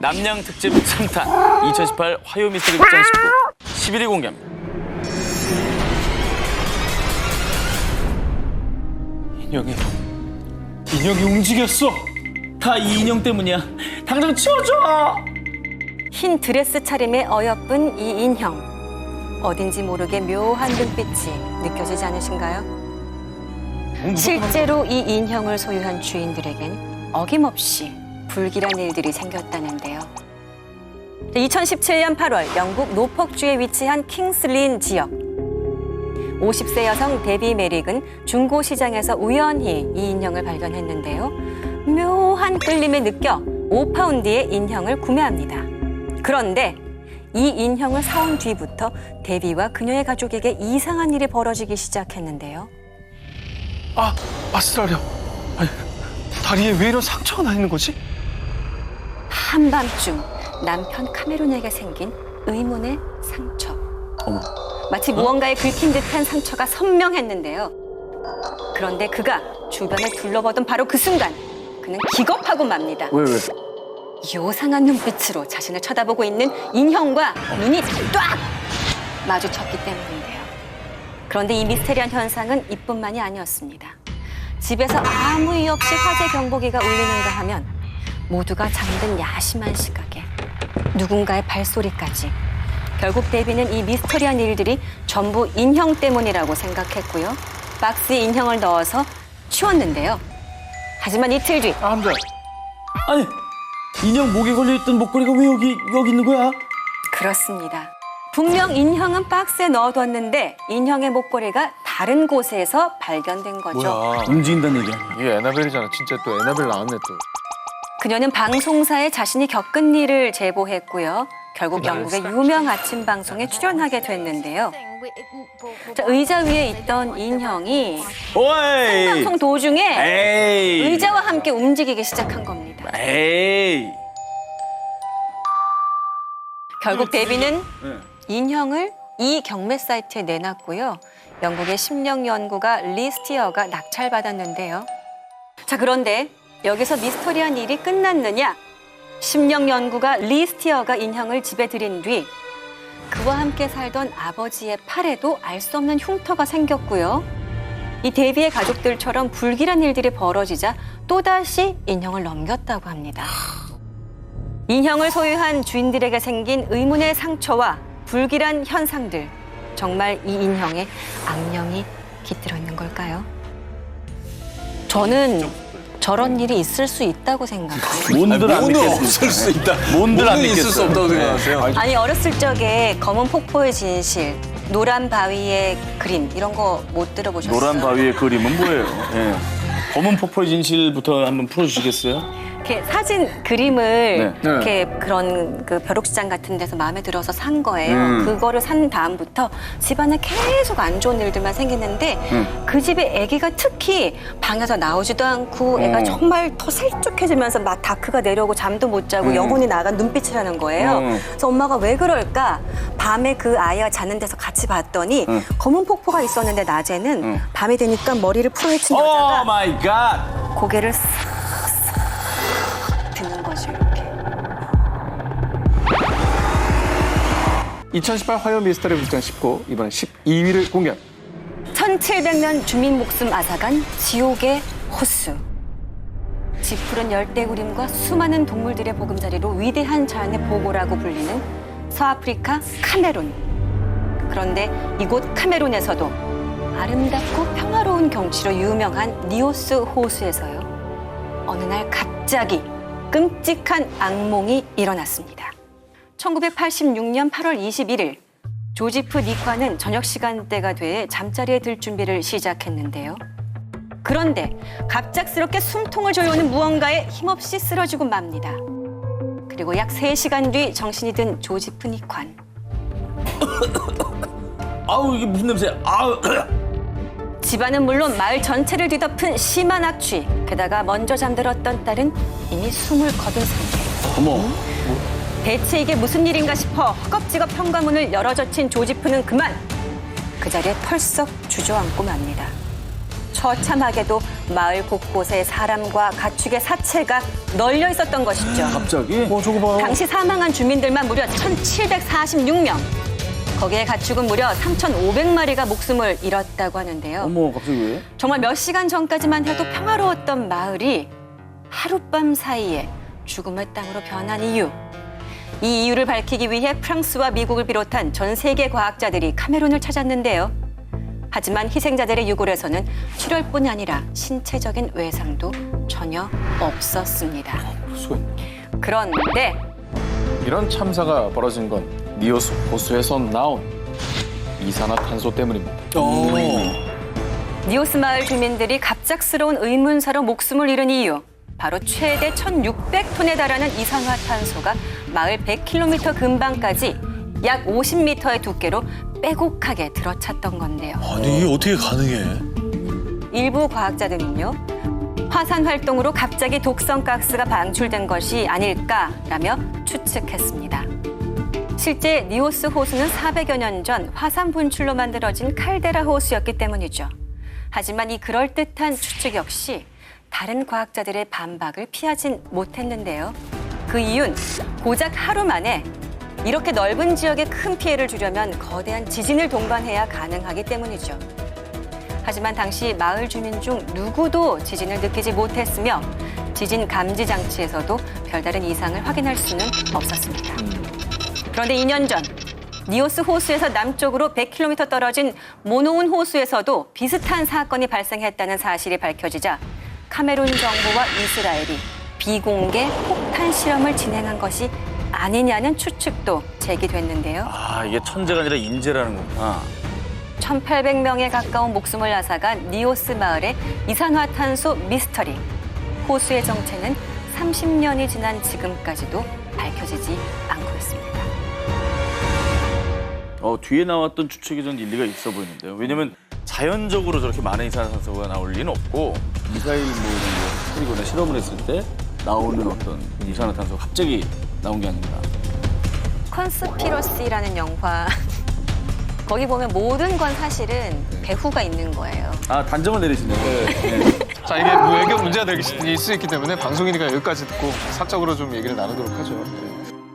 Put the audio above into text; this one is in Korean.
남양 특집 3탄 2018 화요 미스터리 극장 19 11일 공개합니다. 인형이 움직였어. 다 이 인형 때문이야. 당장 치워줘. 흰 드레스 차림의 어여쁜 이 인형. 어딘지 모르게 묘한 눈빛이 느껴지지 않으신가요? 실제로 이 인형을 소유한 주인들에겐 어김없이 불길한 일들이 생겼다는데요. 2017년 8월 영국 노폭주에 위치한 킹슬린 지역. 50세 여성 데비 메릭은 중고 시장에서 우연히 이 인형을 발견했는데요. 묘한 끌림에 느껴 5파운드의 인형을 구매합니다. 그런데 이 인형을 사온 뒤부터 데비와 그녀의 가족에게 이상한 일이 벌어지기 시작했는데요. 아스트라리아. 아니, 다리에 왜 이런 상처가 나 있는 거지? 한밤중 남편 카메론에게 생긴 의문의 상처. 마치 무언가에 긁힌 듯한 상처가 선명했는데요. 그런데 그가 주변을 둘러보던 바로 그 순간 그는 기겁하고 맙니다. 왜? 요상한 눈빛으로 자신을 쳐다보고 있는 인형과 눈이 딱 마주쳤기 때문인데요. 그런데 이 미스테리한 현상은 이뿐만이 아니었습니다. 집에서 아무 이유 없이 화재 경보기가 울리는가 하면 모두가 잠든 야심한 시각에 누군가의 발소리까지. 결국 데비는 이 미스터리한 일들이 전부 인형 때문이라고 생각했고요. 박스에 인형을 넣어서 치웠는데요. 하지만 이틀 뒤 안 돼. 아니, 인형 목에 걸려있던 목걸이가 왜 여기 있는 거야? 그렇습니다. 분명 인형은 박스에 넣어뒀는데 인형의 목걸이가 다른 곳에서 발견된 거죠. 움직인다는 얘기 아니야. 이게 에나벨이잖아. 진짜 또 에나벨 나왔네 또. 그녀는 방송사에 자신이 겪은 일을 제보했고요. 결국 영국의 유명 아침 방송에 출연하게 됐는데요. 자, 의자 위에 있던 인형이 오이! 방송 도중에 에이! 의자와 함께 움직이기 시작한 겁니다. 에이! 결국 데비는 네. 인형을 이 경매 사이트에 내놨고요. 영국의 심령 연구가 리 스티어가 낙찰받았는데요. 자, 그런데 여기서 미스터리한 일이 끝났느냐? 심령 연구가 리 스티어가 인형을 집에 들인 뒤 그와 함께 살던 아버지의 팔에도 알 수 없는 흉터가 생겼고요. 이 데비의 가족들처럼 불길한 일들이 벌어지자 또다시 인형을 넘겼다고 합니다. 인형을 소유한 주인들에게 생긴 의문의 상처와 불길한 현상들. 정말 이 인형에 악령이 깃들어 있는 걸까요? 저는 저런 일이 있을 수 있다고 생각해요. 뭔들 안 뭐는 믿겠어. 없을 수 있다. 뭔들 안 뭐는 있을 믿겠어. 수 없다고 생각하세요? 아니, 어렸을 적에 검은 폭포의 진실, 노란 바위의 그림 이런 거 못 들어보셨어요? 노란 바위의 그림은 뭐예요? 예. 검은 폭포의 진실부터 한번 풀어주시겠어요? 이렇게 사진 그림을 네. 이렇게 그런 그 벼룩시장 같은 데서 마음에 들어서 산 거예요. 그거를 산 다음부터 집안에 계속 안 좋은 일들만 생기는데 그 집에 아기가 특히 방에서 나오지도 않고 애가 정말 더 실족해지면서 막 다크가 내려오고 잠도 못 자고 영혼이 나간 눈빛을 하는 거예요. 그래서 엄마가 왜 그럴까? 밤에 그 아이가 자는 데서 같이 봤더니 검은 폭포가 있었는데 낮에는 밤이 되니까 머리를 풀어헤친 오 여자가 마이 갓! 고개를 싹 드는 거죠, 이렇게. 2018 화요 미스터리 극장 19 이번엔 12위를 공개합니다. 1700년 주민 목숨 앗아간 지옥의 호수. 지푸른 열대우림과 수많은 동물들의 보금자리로 위대한 자연의 보고라고 불리는 서아프리카 카메룬. 그런데 이곳 카메룬에서도 아름답고 평화로운 경치로 유명한 니오스 호수에서요. 어느 날 갑자기 끔찍한 악몽이 일어났습니다. 1986년 8월 21일 조지프 니과는 저녁 시간대가 돼 잠자리에 들 준비를 시작했는데요. 그런데 갑작스럽게 숨통을 조여오는 무언가에 힘없이 쓰러지고 맙니다. 그리고 약 3시간 뒤 정신이 든 조지프 니관. 아우 이게 무슨 냄새야? 아우. 집안은 물론 마을 전체를 뒤덮은 심한 악취. 게다가 먼저 잠들었던 딸은 이미 숨을 거둔 상태. 어머. 대체 이게 무슨 일인가 싶어 허겁지겁 현관문을 열어젖힌 조지프는 그만 그 자리에 펄썩 주저앉고 맙니다. 처참하게도 마을 곳곳에 사람과 가축의 사체가 널려 있었던 것이죠. 갑자기? 저거 봐요. 당시 사망한 주민들만 무려 1,746명. 거기에 가축은 무려 3,500마리가 목숨을 잃었다고 하는데요. 어머, 갑자기 왜? 정말 몇 시간 전까지만 해도 평화로웠던 마을이 하룻밤 사이에 죽음의 땅으로 변한 이유. 이 이유를 밝히기 위해 프랑스와 미국을 비롯한 전 세계 과학자들이 카메룬을 찾았는데요. 하지만 희생자들의 유골에서는 출혈뿐 아니라 신체적인 외상도 전혀 없었습니다. 그럴 수가 있네. 그런데 이런 참사가 벌어진 건 니오스 호수에서 나온 이산화탄소 때문입니다. 니오스 마을 주민들이 갑작스러운 의문사로 목숨을 잃은 이유. 바로 최대 1,600톤에 달하는 이산화탄소가 마을 100km 근방까지 약 50m의 두께로 빼곡하게 들어찼던 건데요. 아니 이게 어떻게 가능해? 일부 과학자들은요. 화산 활동으로 갑자기 독성 가스가 방출된 것이 아닐까라며 추측했습니다. 실제 니오스 호수는 400여 년 전 화산 분출로 만들어진 칼데라 호수였기 때문이죠. 하지만 이 그럴듯한 추측 역시 다른 과학자들의 반박을 피하진 못했는데요. 그 이유는 고작 하루 만에 이렇게 넓은 지역에 큰 피해를 주려면 거대한 지진을 동반해야 가능하기 때문이죠. 하지만 당시 마을 주민 중 누구도 지진을 느끼지 못했으며 지진 감지 장치에서도 별다른 이상을 확인할 수는 없었습니다. 그런데 2년 전 니오스 호수에서 남쪽으로 100km 떨어진 모노운 호수에서도 비슷한 사건이 발생했다는 사실이 밝혀지자 카메룬 정부와 이스라엘이 비공개 폭탄 실험을 진행한 것이 아니냐는 추측도 제기됐는데요. 아, 이게 천재가 아니라 인재라는 거구나. 1,800명에 가까운 목숨을 앗아간 니오스 마을의 이산화탄소 미스터리. 호수의 정체는 30년이 지난 지금까지도 밝혀지지 않고 있습니다. 뒤에 나왔던 추측이 좀 일리가 있어 보이는데요. 왜냐면 자연적으로 저렇게 많은 이산화탄소가 나올 리는 없고 미사일 뭐 이런 거 터뜨리거나 실험을 했을 때 나오는 어떤 이산화탄소가 갑자기 나온 게 아닌가. 컨스피러시라는 영화. 거기 보면 모든 건 사실은 배후가 있는 거예요. 아, 단정을 내리시네요. 네. 자, 이게 외교 문제가 될 수 있기 때문에 방송이니까 여기까지 듣고 사적으로 좀 얘기를 나누도록 하죠.